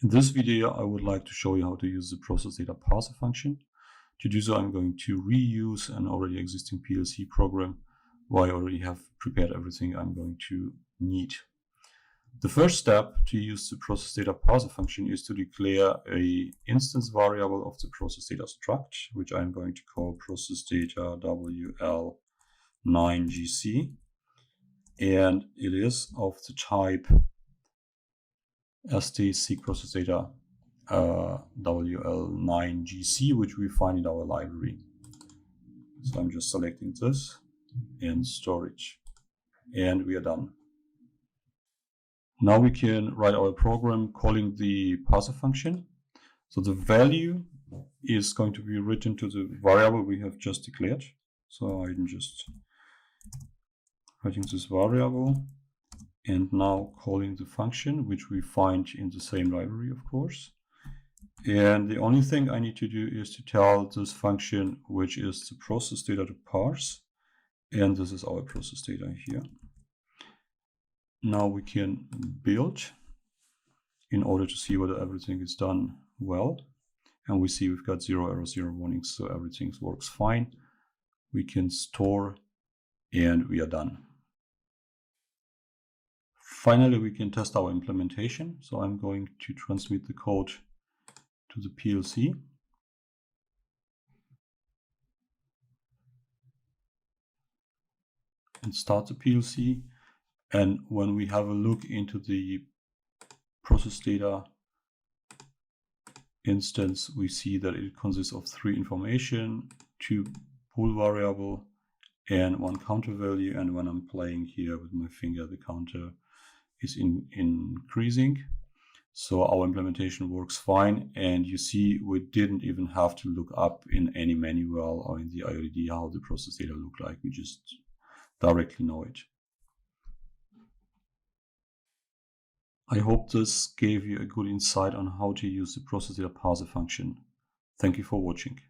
In this video, I would like to show you how to use the process data parser function. To do so, I'm going to reuse an already existing PLC program where I already have prepared everything I'm going to need. The first step to use the process data parser function is to declare an instance variable of the process data struct, which I'm going to call process data WL9GC, and it is of the type ST process data WL9GC, which we find in our library. So I'm just selecting this in storage, and we are done. Now we can write our program calling the parser function. So the value is going to be written to the variable we have just declared. So I'm just writing this variable and now calling the function, which we find in the same library, of course. And the only thing I need to do is to tell this function, which is the process data to parse. And this is our process data here. Now we can build in order to see whether everything is done well. And we see we've got 0 errors, 0 warnings, so everything works fine. We can store and we are done. Finally, we can test our implementation. So I'm going to transmit the code to the PLC. And start the PLC. And when we have a look into the process data instance, we see that it consists of 3 information, 2 bool variable, and 1 counter value. And when I'm playing here with my finger, the counter is increasing. So our implementation works fine. And you see, we didn't even have to look up in any manual or in the IODD how the process data look like. We just directly know it. I hope this gave you a good insight on how to use the process data parser function. Thank you for watching.